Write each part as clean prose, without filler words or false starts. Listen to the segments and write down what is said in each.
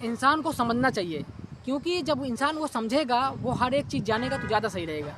इंसान को समझना चाहिए, क्योंकि जब इंसान वो समझेगा वो हर एक चीज़ जानेगा तो ज़्यादा सही रहेगा।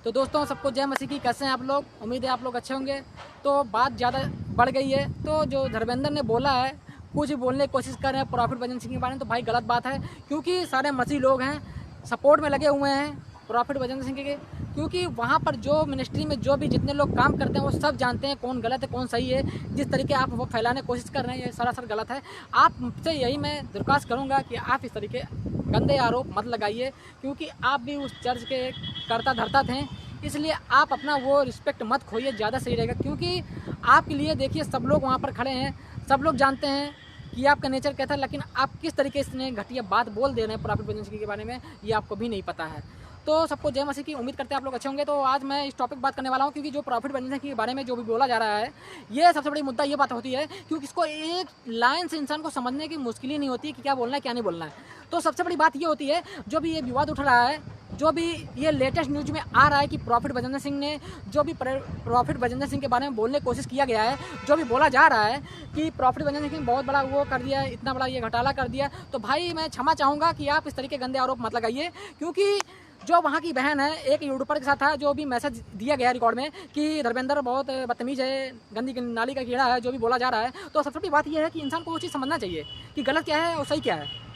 तो दोस्तों, सबको जय मसीह की। कैसे हैं आप लोग? उम्मीद है आप लोग अच्छे होंगे। तो बात ज़्यादा बढ़ गई है, तो जो धर्मेंद्र ने बोला है, कुछ भी बोलने की कोशिश कर रहे हैं प्रॉफिट भजन सिंह के बारे में, तो भाई गलत बात है। क्योंकि सारे मसीह लोग हैं, सपोर्ट में लगे हुए हैं प्रॉफिट भजन सिंह के, क्योंकि वहाँ पर जो मिनिस्ट्री में जो भी जितने लोग काम करते हैं वो सब जानते हैं कौन गलत है कौन सही है। जिस तरीके आप वो फैलाने की कोशिश कर रहे हैं ये सरासर गलत है। आपसे यही मैं दरख्वास्त करूँगा कि आप इस तरीके गंदे आरोप मत लगाइए, क्योंकि आप भी उस चर्च के कर्ता धर्ता थे, इसलिए आप अपना वो रिस्पेक्ट मत खोइए, ज़्यादा सही रहेगा। क्योंकि आपके लिए देखिए सब लोग वहाँ पर खड़े हैं, सब लोग जानते हैं कि आपका नेचर कैसा है, लेकिन आप किस तरीके से घटिया बात बोल दे रहे हैं प्रॉफिट भजन सिंह के बारे में, ये आपको भी नहीं पता है। तो सबको जय मसीह की। उम्मीद करते हैं आप लोग अच्छे होंगे। तो आज मैं इस टॉपिक बात करने वाला हूँ, क्योंकि जो प्रॉफिट भजन सिंह के बारे में जो भी बोला जा रहा है, ये सबसे बड़ी मुद्दा ये बात होती है, क्योंकि इसको एक लाइन से इंसान को समझने की मुश्किल ही नहीं होती कि क्या बोलना है क्या नहीं बोलना है। तो सबसे बड़ी बात ये होती है, जो भी ये विवाद उठ रहा है, जो भी ये लेटेस्ट न्यूज में आ रहा है कि प्रॉफिट भजन सिंह ने जो भी प्रॉफिट भजन सिंह के बारे में बोलने की कोशिश किया गया है, जो भी बोला जा रहा है कि प्रॉफिट भजन सिंह बहुत बड़ा वो कर दिया, इतना बड़ा ये घोटाला कर दिया, तो भाई मैं क्षमा चाहूँगा कि आप इस तरीके गंदे आरोप मत लगाइए। क्योंकि जो वहाँ की बहन है, एक यूट्यूबर के साथ था, जो भी मैसेज दिया गया रिकॉर्ड में कि धर्मेंद्र बहुत बदतमीज है, गंदी नाली का कीड़ा है, जो भी बोला जा रहा है, तो सबसे बड़ी बात यह है कि इंसान को वो चीज़ समझना चाहिए कि गलत क्या है और सही क्या है।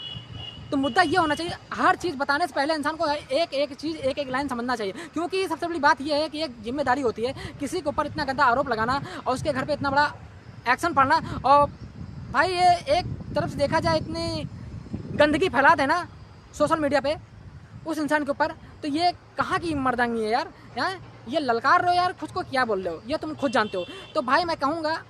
तो मुद्दा ये होना चाहिए, हर चीज़ बताने से पहले इंसान को एक एक चीज़ एक एक लाइन समझना चाहिए। क्योंकि सबसे बड़ी बात यह है कि एक जिम्मेदारी होती है किसी के ऊपर इतना गंदा आरोप लगाना और उसके घर पे इतना बड़ा एक्शन पड़ना। और भाई ये एक तरफ से देखा जाए इतनी गंदगी फैला देना सोशल मीडिया पे उस इंसान के ऊपर, तो ये कहाँ की मर्दांगी है यार? ये ललकार रहे हो यार, खुद को क्या बोल रहे हो, ये तुम खुद जानते हो। तो भाई मैं कहूँगा,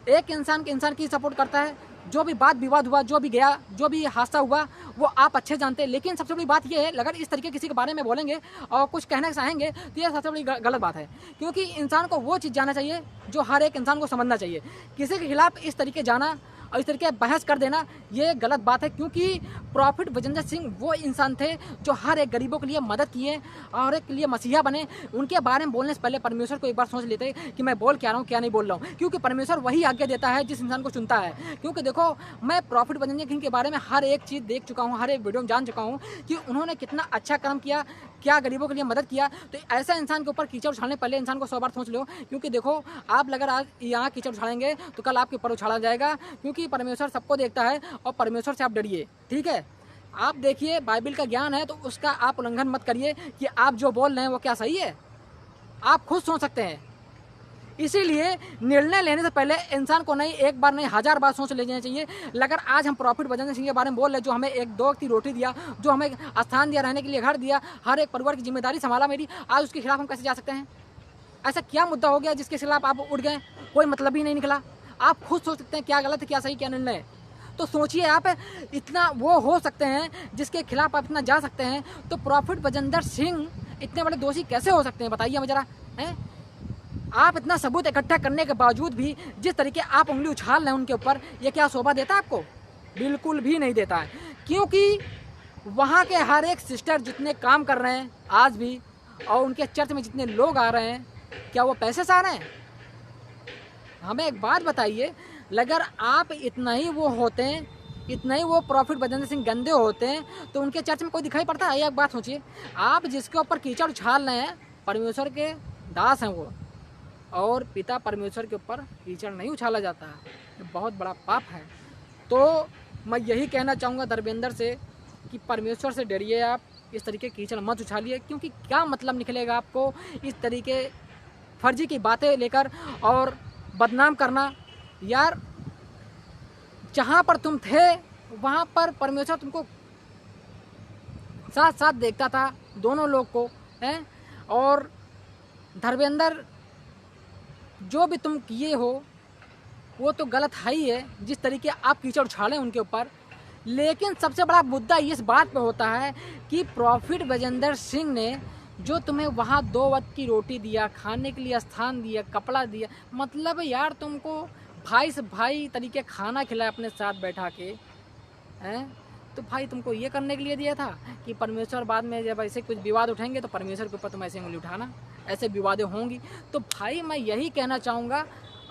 एक इंसान के इंसान की सपोर्ट करता है, जो भी बात विवाद हुआ, जो भी गया, जो भी हादसा हुआ, वो आप अच्छे जानते हैं। लेकिन सबसे बड़ी बात ये है, अगर इस तरीके किसी के बारे में बोलेंगे और कुछ कहना चाहेंगे तो ये सबसे बड़ी गलत बात है। क्योंकि इंसान को वो चीज़ जानना चाहिए जो हर एक इंसान को समझना चाहिए। किसी के खिलाफ इस तरीके जाना और इस तरीके बहस कर देना ये गलत बात है। क्योंकि प्रॉफिट भजन सिंह वो इंसान थे जो हर एक गरीबों के लिए मदद किए और एक के लिए मसीहा बने। उनके बारे में बोलने से पहले परमेश्वर को एक बार सोच लेते कि मैं बोल क्या रहा हूँ क्या नहीं बोल रहा हूँ, क्योंकि परमेश्वर वही आज्ञा देता है जिस इंसान को चुनता है। क्योंकि देखो, मैं प्रॉफिट भजन सिंह के बारे में हर एक चीज़ देख चुका हूँ, हर एक वीडियो में जान चुका हूँ कि उन्होंने कितना अच्छा काम किया, क्या गरीबों के लिए मदद किया। तो ऐसा इंसान के ऊपर कीचड़ उछालने पहले इंसान को 100 बार सोच लो। क्योंकि देखो, आप अगर आज यहाँ कीचड़ उछालेंगे तो कल आपके ऊपर उछाला जाएगा। क्योंकि परमेश्वर सबको देखता है और परमेश्वर से आप डरिए, ठीक है? आप देखिए, बाइबल का ज्ञान है तो उसका आप उल्लंघन मत करिए कि आप जो बोल रहे हैं वो क्या सही है। आप खुद सोच सकते हैं। इसीलिए निर्णय लेने से पहले इंसान को नहीं, एक बार नहीं, 1000 बार सोच लेना चाहिए। अगर आज हम प्रॉफिट भजन सिंह के बारे में बोल रहे, जो हमें एक दो की रोटी दिया, जो हमें स्थान दिया, रहने के लिए घर दिया, हर एक परिवार की जिम्मेदारी संभाला मेरी, आज उसके खिलाफ हम कैसे जा सकते हैं? ऐसा क्या मुद्दा हो गया जिसके खिलाफ आप उठ गए? कोई मतलब ही नहीं निकला। आप खुद सोच सकते हैं क्या गलत है क्या सही क्या निर्णय है। तो सोचिए, आप इतना वो हो सकते हैं जिसके खिलाफ आप इतना जा सकते हैं, तो प्रॉफिट भजन सिंह इतने बड़े दोषी कैसे हो सकते हैं? बताइए मुझे जरा। हैं, आप इतना सबूत इकट्ठा करने के बावजूद भी जिस तरीके आप उंगली उछाल रहे हैं उनके ऊपर, ये क्या शोभा देता है आपको? बिल्कुल भी नहीं देता है। क्योंकि वहाँ के हर एक सिस्टर जितने काम कर रहे हैं आज भी, और उनके चर्च में जितने लोग आ रहे हैं, क्या वो पैसे से आ रहे हैं? हमें एक बात बताइए, अगर आप इतना ही वो होते हैं, इतना ही वो प्रॉफिट भजन सिंह गंदे होते हैं, तो उनके चर्च में कोई दिखाई पड़ता है? एक बात सोचिए, आप जिसके ऊपर कीचड़ उछाल रहे हैं, परमेश्वर के दास हैं वो, और पिता परमेश्वर के ऊपर कीचड़ नहीं उछाला जाता है, ये बहुत बड़ा पाप है। तो मैं यही कहना चाहूँगा धर्मेंद्र से कि परमेश्वर से डरिए, आप इस तरीके कीचड़ मत उछालिए। क्योंकि क्या मतलब निकलेगा आपको इस तरीके फर्जी की बातें लेकर और बदनाम करना। यार, जहाँ पर तुम थे वहाँ पर परमेश्वर तुमको साथ साथ देखता था, दोनों लोग को हैं। और धर्मेंद्र, जो भी तुम किए हो वो तो गलत है ही है, जिस तरीके आप कीचड़ उछालें उनके ऊपर। लेकिन सबसे बड़ा मुद्दा इस बात पे होता है कि प्रॉफिट भजन सिंह ने जो तुम्हें वहाँ 2 वक्त की रोटी दिया, खाने के लिए स्थान दिया, कपड़ा दिया, मतलब यार तुमको भाई से भाई तरीके खाना खिलाया अपने साथ बैठा के, हैं? तो भाई तुमको ये करने के लिए दिया था कि परमेश्वर बाद में जब ऐसे कुछ विवाद उठेंगे तो परमेश्वर के ऊपर तुम ऐसे उंगली उठाना, ऐसे विवादें होंगी। तो भाई मैं यही कहना चाहूँगा,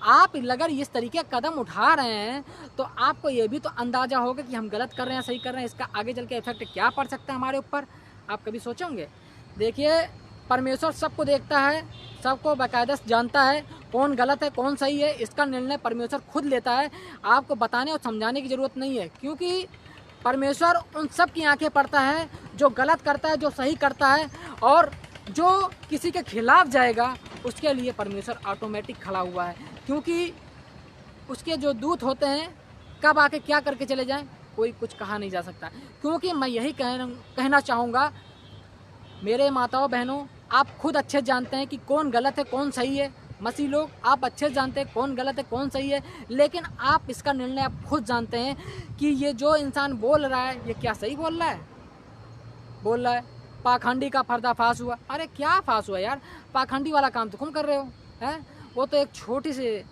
आप अगर इस तरीके का कदम उठा रहे हैं तो आपको ये भी तो अंदाज़ा होगा कि हम गलत कर रहे हैं, सही कर रहे हैं, इसका आगे चल के इफेक्ट क्या पड़ सकता है हमारे ऊपर। आप कभी सोचोगे? देखिए, परमेश्वर सबको देखता है, सबको बाकायदा जानता है कौन गलत है कौन सही है। इसका निर्णय परमेश्वर खुद लेता है, आपको बताने और समझाने की ज़रूरत नहीं है, क्योंकि परमेश्वर उन सब की आंखें पड़ता है जो गलत करता है, जो सही करता है, और जो किसी के खिलाफ जाएगा उसके लिए परमेश्वर ऑटोमेटिक खड़ा हुआ है, क्योंकि उसके जो दूत होते हैं कब आके क्या करके चले जाएं कोई कुछ कहा नहीं जा सकता। क्योंकि मैं यही कहना चाहूँगा, मेरे माताओं बहनों, आप खुद अच्छे जानते हैं कि कौन गलत है कौन सही है। मसीह लोग, आप अच्छे जानते हैं कौन गलत है कौन सही है, लेकिन आप इसका निर्णय आप खुद जानते हैं कि ये जो इंसान बोल रहा है ये क्या सही बोल रहा है। बोल रहा है पाखंडी का पर्दाफाश हुआ। अरे क्या फाश हुआ यार, पाखंडी वाला काम तो तुम कर रहे हो, हैं? वो तो एक छोटी सी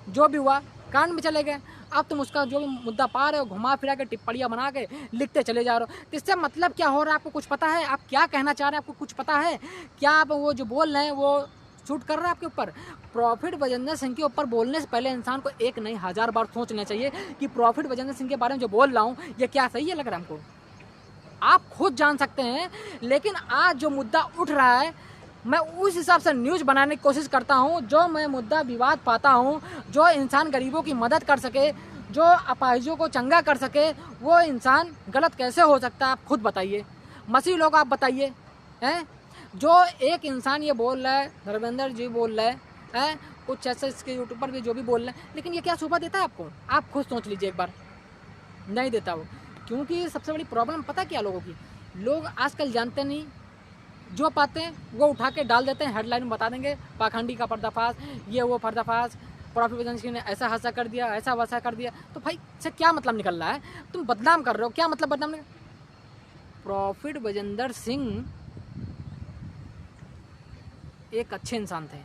जो भी हुआ कांड में चले गए, अब तुम उसका जो भी मुद्दा पा रहे हो घुमा फिरा के टिप्पणियाँ बना के लिखते चले जा रहे हो। तो इससे मतलब क्या हो रहा है आपको कुछ पता है? आप क्या कहना चाह रहे हैं आपको कुछ पता है क्या? आप वो जो बोल रहे हैं वो शूट कर रहा है आपके ऊपर? प्रॉफिट बजेंद्र सिंह के ऊपर बोलने से पहले इंसान को एक नहीं 1000 बार सोचना चाहिए कि प्रॉफिट बजेंद्र सिंह के बारे में जो बोल रहा हूँ ये क्या सही है लग रहा है हमको। आप खुद जान सकते हैं, लेकिन आज जो मुद्दा उठ रहा है मैं उस हिसाब से न्यूज़ बनाने की कोशिश करता हूं, जो मैं मुद्दा विवाद पाता हूं, जो इंसान गरीबों की मदद कर सके, जो अपाहिजों को चंगा कर सके, वो इंसान गलत कैसे हो सकता है? आप खुद बताइए। मसीह लोग आप बताइए, हैं? जो एक इंसान ये बोल रहा है, धर्मेंद्र जी बोल रहे हैं, कुछ ऐसे इसके यूट्यूब पर भी जो भी बोल रहे हैं, लेकिन ये क्या शोभा देता है आपको? आप खुद सोच लीजिए एक बार, नहीं देता वो। क्योंकि सबसे बड़ी प्रॉब्लम पता क्या लोगों की, लोग आजकल जानते नहीं, जो पाते हैं वो उठा के डाल देते हैं, हेडलाइन में बता देंगे पाखंडी का पर्दाफाश, ये वो पर्दाफाश, प्रॉफिट बजेंद्र सिंह ने ऐसा हादसा कर दिया, ऐसा वैसा कर दिया। तो भाई से क्या मतलब निकल रहा है? तुम बदनाम कर रहे हो, क्या मतलब बदनाम? प्रॉफिट बजेंद्र सिंह एक अच्छे इंसान थे,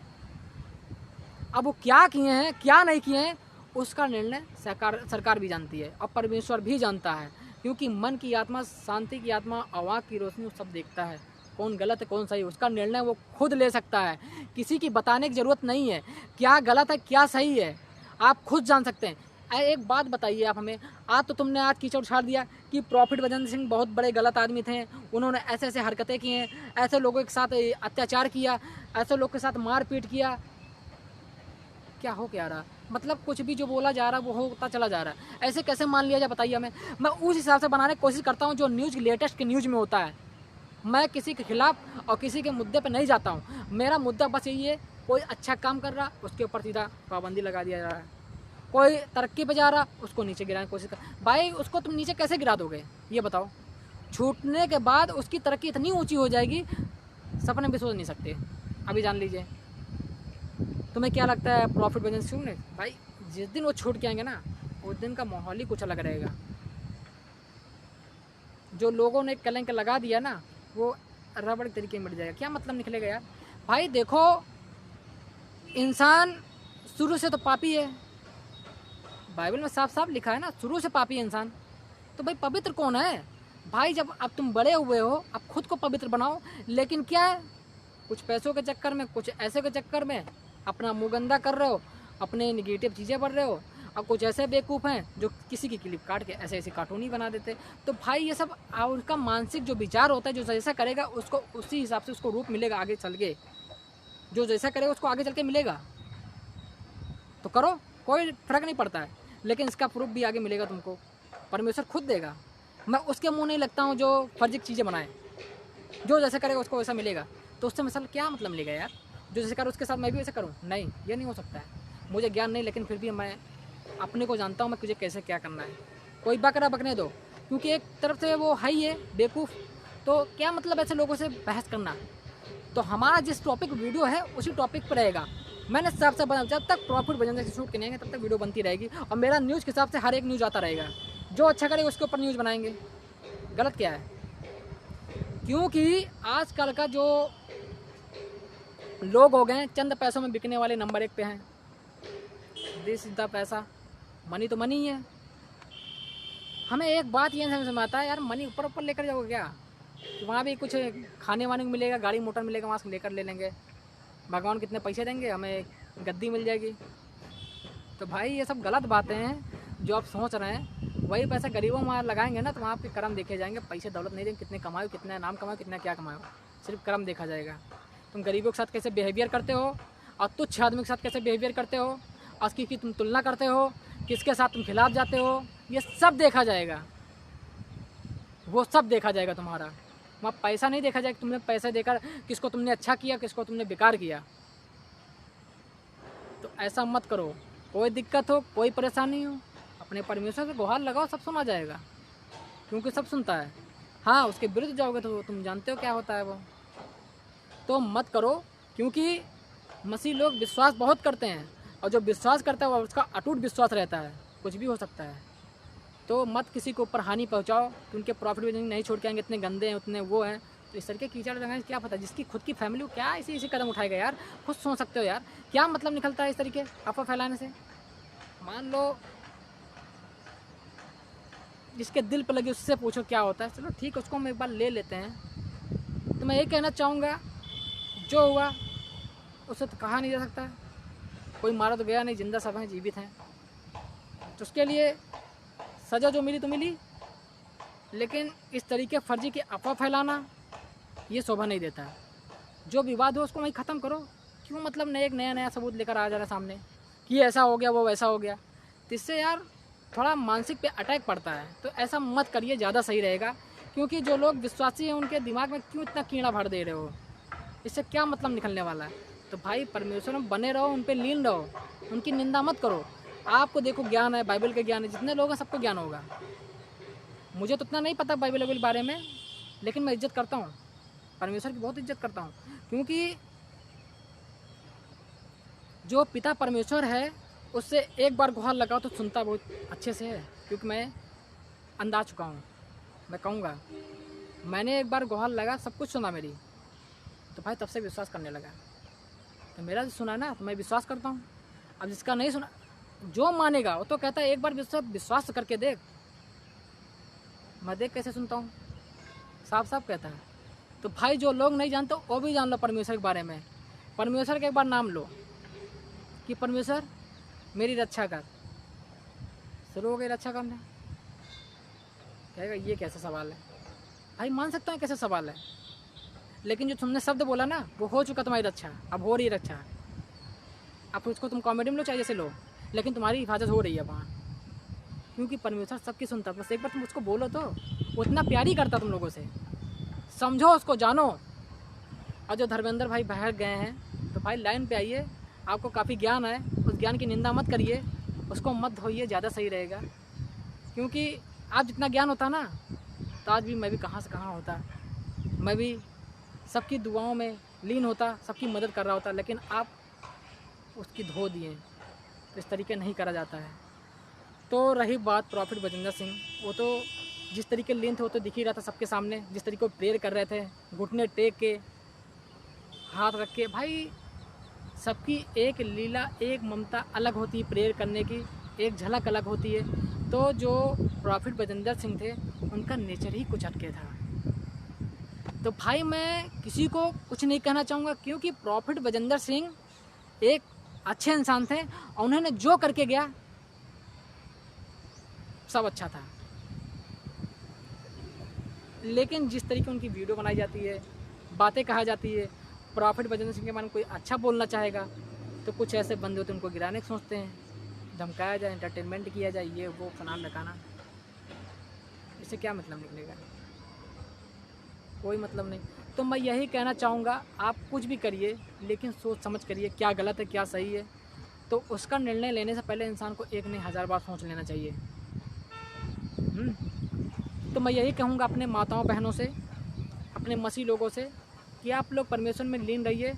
अब वो क्या किए हैं क्या नहीं किए हैं उसका निर्णय सरकार भी जानती है और परमेश्वर भी जानता है, क्योंकि मन की आत्मा, शांति की आत्मा, आवाज़ की रोशनी सब देखता है। कौन गलत है कौन सही, उसका निर्णय वो खुद ले सकता है, किसी की बताने की ज़रूरत नहीं है। क्या गलत है क्या सही है आप खुद जान सकते हैं। एक बात बताइए आप हमें, आज तो तुमने आज कीचड़ उछाल दिया कि प्रॉफिट बजेंद्र सिंह बहुत बड़े गलत आदमी थे, उन्होंने ऐसे ऐसे हरकतें की हैं, ऐसे लोगों के साथ अत्याचार किया, ऐसे लोग के साथ मारपीट किया। क्या हो क्या रहा? मतलब कुछ भी जो बोला जा रहा है वो होता चला जा रहा है, ऐसे कैसे मान लिया जाए बताइए हमें। मैं उस हिसाब से बनाने की कोशिश करता हूँ जो न्यूज़ लेटेस्ट के न्यूज़ में होता है। मैं किसी के खिलाफ और किसी के मुद्दे पर नहीं जाता हूँ। मेरा मुद्दा बस यही है, कोई अच्छा काम कर रहा उसके ऊपर सीधा पाबंदी लगा दिया जा रहा है, कोई तरक्की पे जा रहा उसको नीचे गिराने की कोशिश कर। भाई उसको तुम नीचे कैसे गिरा दोगे ये बताओ? छूटने के बाद उसकी तरक्की इतनी ऊंची हो जाएगी सपने भी सोच नहीं सकते। अभी जान लीजिए, तुम्हें क्या लगता है प्रॉफिट बजेंद्र सिंह ने? भाई जिस दिन वो छूट के आएंगे ना उस दिन का माहौल ही कुछ अलग रहेगा। जो लोगों ने कलंक लगा दिया ना वो रबड़ तरीके में मिट जाएगा। क्या मतलब निकलेगा यार? भाई देखो, इंसान शुरू से तो पापी है, बाइबल में साफ साफ लिखा है ना, शुरू से पापी है इंसान। तो भाई पवित्र कौन है? भाई जब अब तुम बड़े हुए हो अब खुद को पवित्र बनाओ, लेकिन क्या है कुछ पैसों के चक्कर में, कुछ ऐसे के चक्कर में अपना मुँह गंदा कर रहे हो, अपने निगेटिव चीज़ें पढ़ रहे हो, और कुछ ऐसे बेवकूफ़ हैं जो किसी की क्लिप काट के ऐसे ऐसे कार्टून ही बना देते। तो भाई ये सब उनका मानसिक जो विचार होता है, जो जैसा करेगा उसको उसी हिसाब से उसको रूप मिलेगा आगे चल के, जो जैसा करेगा उसको आगे चल के मिलेगा। तो करो, कोई फर्क नहीं पड़ता है, लेकिन इसका प्रूफ भी आगे मिलेगा तुमको, परमेश्वर खुद देगा। मैं उसके मुँह नहीं लगता हूँ जो फर्जी चीज़ें बनाए, जो जैसा करेगा उसको वैसा मिलेगा। तो उससे मिसाल क्या मतलब मिलेगा यार? जो जैसे करो उसके साथ मैं भी वैसे करूँ? नहीं, ये नहीं हो सकता है। मुझे ज्ञान नहीं, लेकिन फिर भी मैं अपने को जानता हूँ मैं मुझे कैसे क्या करना है। कोई बकरा बकने दो, क्योंकि एक तरफ से वो है ही है बेवकूफ़, तो क्या मतलब ऐसे लोगों से बहस करना। तो हमारा जिस टॉपिक वीडियो है उसी टॉपिक पर रहेगा। मैंने हिसाब से बना, जब तक प्रॉफिट बजेंद्र से शूट करेंगे तब तक वीडियो बनती रहेगी, और मेरा न्यूज़ के हिसाब से हर एक न्यूज़ आता रहेगा। जो अच्छा करेगा उसके ऊपर न्यूज़ बनाएंगे। गलत क्या है? क्योंकि आजकल का जो लोग हो गए चंद पैसों में बिकने वाले नंबर 1 पे हैं। दिस इज द पैसा, मनी तो मनी ही है। हमें एक बात ये समझ में आता है यार, मनी ऊपर ऊपर लेकर जाओगे क्या? वहाँ भी कुछ खाने वाने को मिलेगा, गाड़ी मोटर मिलेगा, वहाँ से लेकर ले लेंगे। भगवान कितने पैसे देंगे हमें गद्दी मिल जाएगी। तो भाई ये सब गलत बातें हैं जो आप सोच रहे हैं। वही पैसा गरीबों में लगाएंगे ना तो वहाँ आपके कर्म देखे जाएंगे। पैसे दौलत नहीं देंगे, कितने कमाओ, कितना नाम कमाओ, कितना क्या कमाओ, सिर्फ कर्म देखा जाएगा। तुम गरीबों के साथ कैसे बिहेवियर करते हो और तुच्छ आदमी के साथ कैसे बिहेवियर करते हो और उसकी तुम तुलना करते हो, किसके साथ तुम खिलाफ जाते हो, ये सब देखा जाएगा। वो सब देखा जाएगा तुम्हारा। वहाँ पैसा नहीं देखा जाएगा, तुमने पैसा देकर किसको तुमने अच्छा किया, किसको तुमने बेकार किया। तो ऐसा मत करो। कोई दिक्कत हो, कोई परेशानी हो, अपने परमेश्वर से गुहार लगाओ, सब सुना जाएगा, क्योंकि सब सुनता है। हाँ, उसके विरुद्ध जाओगे तो तुम जानते हो क्या होता है वो। तो मत करो, क्योंकि मसीह लोग विश्वास बहुत करते हैं और जो विश्वास करता है वो उसका अटूट विश्वास रहता है, कुछ भी हो सकता है। तो मत किसी को ऊपर हानि पहुंचाओ कि उनके प्रॉफिट भी नहीं छोड़ के आएंगे, इतने गंदे हैं, उतने वो हैं। तो इस तरीके कीचड़ लगाएंगे, क्या पता जिसकी खुद की फैमिली हो क्या इसी कदम उठाएगा यार। खुद सोच सकते हो यार, क्या मतलब निकलता है इस तरीके अफवाह फैलाने से। मान लो जिसके दिल पर लगे उससे पूछो क्या होता है। चलो ठीक है, उसको हम एक बार ले लेते हैं। तो मैं ये कहना चाहूँगा, जो हुआ उससे तो कहा नहीं जा सकता। कोई मारा तो गया नहीं, जिंदा सब हैं, जीवित हैं। तो उसके लिए सज़ा जो मिली तो मिली, लेकिन इस तरीके फर्जी की अफवाह फैलाना ये शोभा नहीं देता। जो विवाद हो उसको वहीं ख़त्म करो। क्यों मतलब नया सबूत लेकर आ जा रहा सामने कि ऐसा हो गया, वो वैसा हो गया। तो इससे यार थोड़ा मानसिक पे अटैक पड़ता है। तो ऐसा मत करिए, ज़्यादा सही रहेगा। क्योंकि जो लोग विश्वासी हैं उनके दिमाग में क्यों इतना कीड़ा भर दे रहे हो, इससे क्या मतलब निकलने वाला है। तो भाई परमेश्वर में बने रहो, उन पर लीन रहो, उनकी निंदा मत करो। आपको देखो ज्ञान है, बाइबल का ज्ञान है, जितने लोग हैं सबको ज्ञान होगा। मुझे तो उतना नहीं पता बाइबल के बारे में, लेकिन मैं इज्जत करता हूँ, परमेश्वर की बहुत इज्जत करता हूँ। क्योंकि जो पिता परमेश्वर है उससे एक बार गुहार लगाओ तो सुनता बहुत अच्छे से है। क्योंकि मैं अंदा चुका हूँ, मैं कहूँगा मैंने एक बार गुहार लगा, सब कुछ सुना मेरी। तो भाई तब से विश्वास करने लगा। तो मेरा जो सुना ना तो मैं विश्वास करता हूँ। अब जिसका नहीं सुना, जो मानेगा वो तो कहता है एक बार विश्वास करके देख। मैं देख कैसे सुनता हूँ, साफ साफ कहता है। तो भाई जो लोग नहीं जानते वो भी जान लो परमेश्वर के बारे में। परमेश्वर का एक बार नाम लो कि परमेश्वर मेरी रक्षा कर। शुरू हो गई रक्षा करने। कहेगा ये कैसा सवाल है भाई, मान सकता हूँ कैसे सवाल है, लेकिन जो तुमने शब्द बोला ना वो हो चुका तुम्हारी रक्षा, अब हो रही रक्षा। अब उसको तुम कॉमेडी में लो चाहे जैसे लो, लेकिन तुम्हारी हिफाजत हो रही है वहाँ। क्योंकि परमेश्वर सबकी सुनता है। बस एक बार तुम उसको बोलो तो वो इतना प्यार ही करता तुम लोगों से। समझो उसको, जानो। और जो धर्मेंद्र भाई बाहर गए हैं तो भाई लाइन पे आइए, आपको काफ़ी ज्ञान है, उस ज्ञान की निंदा मत करिए, उसको मत धोइए, ज़्यादा सही रहेगा। क्योंकि आप जितना ज्ञान होता ना तो आज भी मैं भी कहाँ से कहाँ होता, मैं भी सबकी दुआओं में लीन होता, सबकी मदद कर रहा होता, लेकिन आप उसकी धो दिए। तो इस तरीके नहीं करा जाता है। तो रही बात प्रॉफिट बजिंदर सिंह, वो तो जिस तरीके लीन थे वो तो दिख ही रहा था सबके सामने, जिस तरीके वो प्रेयर कर रहे थे, घुटने टेक के, हाथ रख के। भाई सबकी एक लीला, एक ममता अलग होती है, प्रेयर करने की एक झलक अलग होती है। तो जो प्रॉफिट बजिंदर सिंह थे उनका नेचर ही कुछ हटके था। तो भाई मैं किसी को कुछ नहीं कहना चाहूँगा, क्योंकि प्रॉफिट बजिंदर सिंह एक अच्छे इंसान थे और उन्होंने जो करके गया सब अच्छा था। लेकिन जिस तरीके उनकी वीडियो बनाई जाती है, बातें कहा जाती है, प्रॉफिट बजिंदर सिंह के बारे में कोई अच्छा बोलना चाहेगा तो कुछ ऐसे बंदे होते हैं उनको गिराने की सोचते हैं, धमकाया जाए, एंटरटेनमेंट किया जाए, ये वो फलाना लगाना। इससे क्या मतलब निकलेगा, कोई मतलब नहीं। तो मैं यही कहना चाहूँगा, आप कुछ भी करिए लेकिन सोच समझ करिए क्या गलत है क्या सही है। तो उसका निर्णय लेने से पहले इंसान को एक नहीं 1000 बार सोच लेना चाहिए। तो मैं यही कहूँगा अपने माताओं बहनों से, अपने मसीह लोगों से कि आप लोग परमेश्वर में लीन रहिए।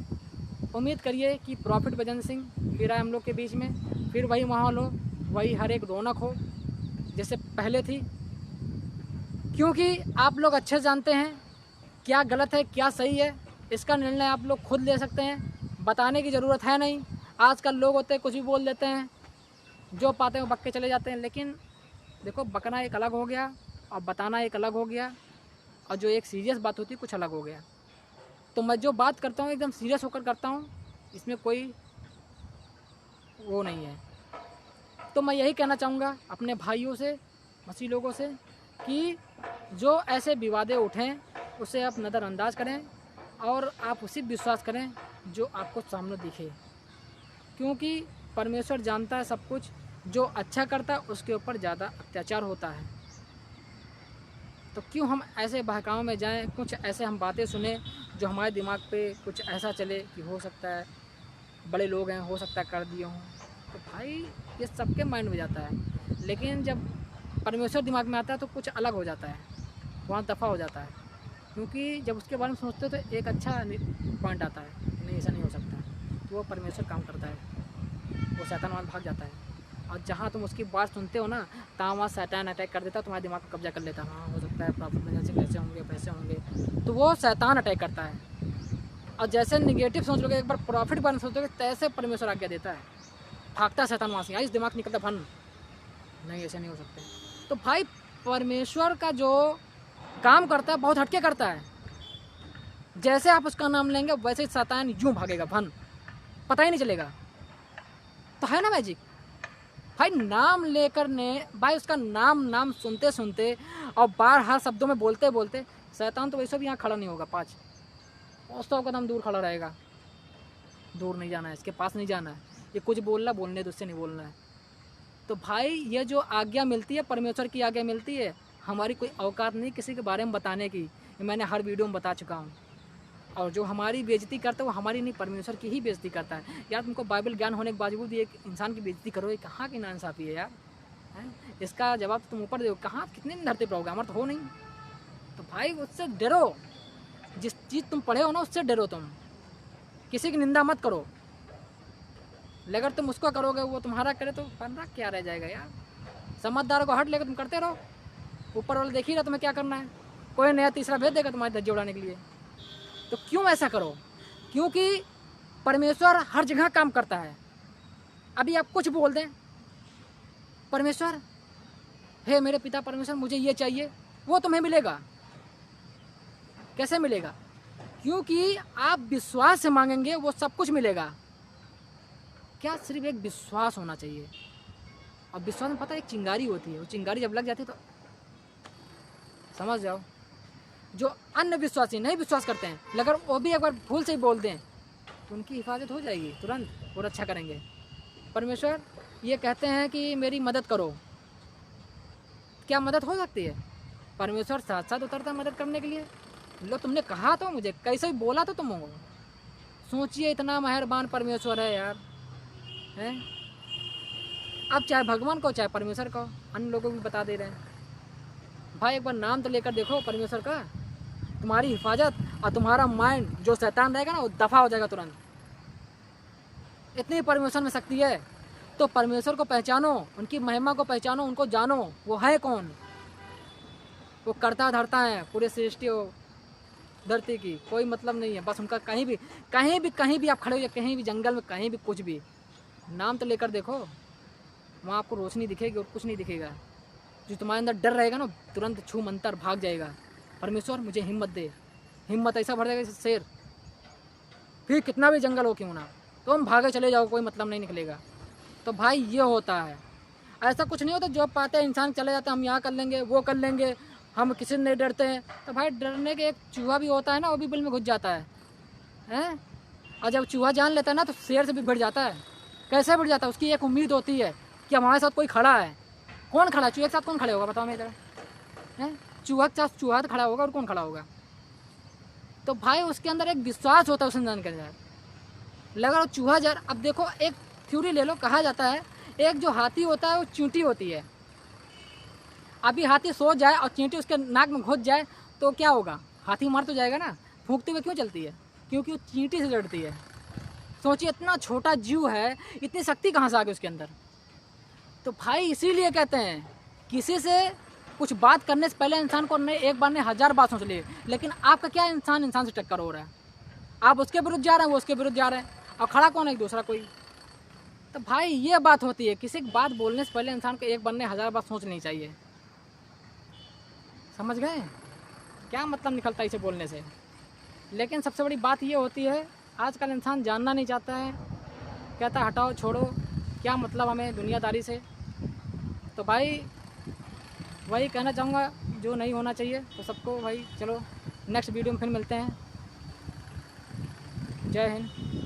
उम्मीद करिए कि प्रॉफिट बजिंदर सिंह फिर आए हम लोग के बीच में, फिर वही माहौल हो, वही हर एक रौनक हो जैसे पहले थी। क्योंकि आप लोग अच्छे जानते हैं क्या गलत है क्या सही है, इसका निर्णय आप लोग खुद ले सकते हैं, बताने की ज़रूरत है नहीं। आजकल लोग होते हैं कुछ भी बोल देते हैं, जो पाते हैं वो बक के चले जाते हैं। लेकिन देखो, बकना एक अलग हो गया और बताना एक अलग हो गया, और जो एक सीरियस बात होती है कुछ अलग हो गया। तो मैं जो बात करता हूँ एकदम सीरियस होकर करता हूँ, इसमें कोई वो नहीं है। तो मैं यही कहना चाहूँगा अपने भाइयों से, मसीह लोगों से, कि जो ऐसे विवादें उठें उसे आप नज़रअंदाज करें और आप उसी विश्वास करें जो आपको सामने दिखे, क्योंकि परमेश्वर जानता है सब कुछ। जो अच्छा करता है उसके ऊपर ज़्यादा अत्याचार होता है। तो क्यों हम ऐसे बहकाव में जाएं, कुछ ऐसे हम बातें सुने जो हमारे दिमाग पे कुछ ऐसा चले कि हो सकता है बड़े लोग हैं, हो सकता है कर दिए हों। तो भाई ये सबके माइंड में जाता है, लेकिन जब परमेश्वर दिमाग में आता है तो कुछ अलग हो जाता है, वहाँ दफ़ा हो जाता है। क्योंकि जब उसके बारे में सोचते हो तो एक अच्छा पॉइंट आता है, नहीं ऐसा नहीं हो सकता, तो वो परमेश्वर काम करता है, वो शैतान वहाँ भाग जाता है। और जहाँ तुम उसकी बात सुनते हो ना, तहाँ वहाँ शैतान अटैक कर देता है, तुम्हारे दिमाग को कब्जा कर लेता है। हाँ हो सकता है प्रॉफिट में जैसे कैसे होंगे, पैसे होंगे, तो वो शैतान अटैक करता है। और जैसे निगेटिव सोच लोगे, एक बार प्रॉफिट बारे में सोचोगे, तैसे परमेश्वर आज्ञा देता है, भागता है शैतान वहाँ से, इस दिमाग निकलता भन, नहीं ऐसे नहीं हो सकते। तो भाई परमेश्वर का जो काम करता है बहुत हटके करता है। जैसे आप उसका नाम लेंगे वैसे ही शैतान यूँ भागेगा भन, पता ही नहीं चलेगा। तो है ना मैजिक भाई, नाम लेकर ने भाई उसका नाम सुनते सुनते और बार हर शब्दों में बोलते बोलते शैतान तो वैसे भी यहाँ खड़ा नहीं होगा, 500 कदम दूर खड़ा रहेगा। दूर नहीं जाना है, इसके पास नहीं जाना है, ये कुछ बोलना बोलने तो उससे नहीं बोलना है। तो भाई ये जो आज्ञा मिलती है, परमेश्वर की आज्ञा मिलती है, हमारी कोई औकात नहीं किसी के बारे में बताने की, ये मैंने हर वीडियो में बता चुका हूँ। और जो हमारी बेइज्जती करता है वो हमारी नहीं, परमेश्वर की ही बेइज्जती करता है। यार तुमको बाइबल ज्ञान होने के बावजूद एक इंसान की बेइज्जती करो, ये कहाँ की नाइंसाफ़ी है यार, हैं? इसका जवाब तुम ऊपर दो, कहाँ कितने दिन धरती पर होगा, हमारा तो हो नहीं। तो भाई उससे डरो, जिस चीज़ तुम पढ़े हो ना उससे डरो, तुम किसी की निंदा मत करो। अगर तुम उसको करोगे वो तुम्हारा करे तो फर्क क्या रह जाएगा यार। समझदारों को हट लेकर तुम करते रहो, ऊपर वाला देख ही रहा तुम्हें क्या करना है, कोई नया तीसरा भेज देगा तुम्हारे धज्जे उड़ाने के लिए। तो क्यों ऐसा करो, क्योंकि परमेश्वर हर जगह काम करता है। अभी आप कुछ बोल दें, परमेश्वर हे मेरे पिता परमेश्वर मुझे ये चाहिए, वो तुम्हें मिलेगा। कैसे मिलेगा? क्योंकि आप विश्वास से मांगेंगे वो सब कुछ मिलेगा। क्या सिर्फ एक विश्वास होना चाहिए। और विश्वास में पता है एक चिंगारी होती है, वो चिंगारी जब लग जाती है तो समझ जाओ, जो अन्य विश्वासी नहीं विश्वास करते हैं, अगर वो भी एक बार भूल से ही बोल दें तो उनकी हिफाजत हो जाएगी, तुरंत वो रक्षा करेंगे। परमेश्वर ये कहते हैं कि मेरी मदद करो, क्या मदद हो सकती है? परमेश्वर साथ साथ उतरता है मदद करने के लिए। लो तुमने कहा तो मुझे, कैसे भी बोला तो तुम हो। सोचिए इतना मेहरबान परमेश्वर है यार, हैं? अब चाहे भगवान को चाहे परमेश्वर को, अन्य लोगों को भी बता दे रहे हैं। भाई एक बार नाम तो लेकर देखो परमेश्वर का, तुम्हारी हिफाजत और तुम्हारा माइंड जो शैतान रहेगा ना वो दफा हो जाएगा तुरंत। इतनी परमेश्वर में शक्ति है। तो परमेश्वर को पहचानो, उनकी महिमा को पहचानो, उनको जानो वो है कौन। वो करता धरता है पूरे सृष्टि धरती की, कोई मतलब नहीं है। बस उनका कहीं भी आप खड़े हो जाए, कहीं भी जंगल में, कहीं भी कुछ भी, नाम तो लेकर देखो, वहाँ आपको रोशनी दिखेगी और कुछ नहीं दिखेगा। जो तुम्हारे अंदर डर रहेगा ना तुरंत छू मंतर भाग जाएगा। परमेश्वर मुझे हिम्मत दे, हिम्मत ऐसा भर जाएगा शेर, फिर कितना भी जंगल हो क्यों ना, तो हम भागे चले जाओ, कोई मतलब नहीं निकलेगा। तो भाई ये होता है, ऐसा कुछ नहीं होता जो पाते हैं इंसान चले जाते हैं, हम यहाँ कर लेंगे वो कर लेंगे, हम किसी से नहीं डरते हैं। तो भाई डरने के एक चूहा भी होता है ना, वो भी बिल में घुस जाता है, हैं? और जब चूहा जान लेता है ना तो शेर से भी भिड़ जाता है। कैसे भिड़ जाता है? उसकी एक उम्मीद होती है कि हमारे साथ कोई खड़ा है। कौन खड़ा है? चूहे के साथ कौन खड़े होगा बताओ मेरे, हैं? चूहा के साथ चूहा तो खड़ा होगा और कौन खड़ा होगा? तो भाई उसके अंदर एक विश्वास होता है उस इंसान के अंदर। लगा चूहा जा, अब देखो एक थ्योरी ले लो, कहा जाता है एक जो हाथी होता है वो चींटी होती है। अभी हाथी सो जाए और चींटी उसके नाक में घुस जाए तो क्या होगा? हाथी मर तो जाएगा ना। फूंकते हुए क्यों चलती है? क्योंकि वो चींटी से लड़ती है। सोचिए इतना छोटा जीव है, इतनी शक्ति कहाँ से आ गई उसके अंदर। तो भाई इसीलिए कहते हैं किसी से कुछ बात करने से पहले इंसान को नहीं, एक बार नहीं 1000 बात सोच लिए। लेकिन आपका क्या, इंसान से टक्कर हो रहा है, आप उसके विरुद्ध जा रहे हैं, वो उसके विरुद्ध जा रहे हैं, और खड़ा कौन है? एक दूसरा कोई। तो भाई ये बात होती है, किसी की बात बोलने से पहले इंसान को एक बार नहीं 1000 बात सोचनी चाहिए। समझ गए क्या मतलब निकलता है इसे बोलने से? लेकिन सबसे बड़ी बात ये होती है, आजकल इंसान जानना नहीं चाहता है, कहता है हटाओ छोड़ो, क्या मतलब हमें दुनियादारी से। तो भाई वही कहना चाहूँगा जो नहीं होना चाहिए। तो सबको भाई चलो नेक्स्ट वीडियो में फिर मिलते हैं। जय हिंद।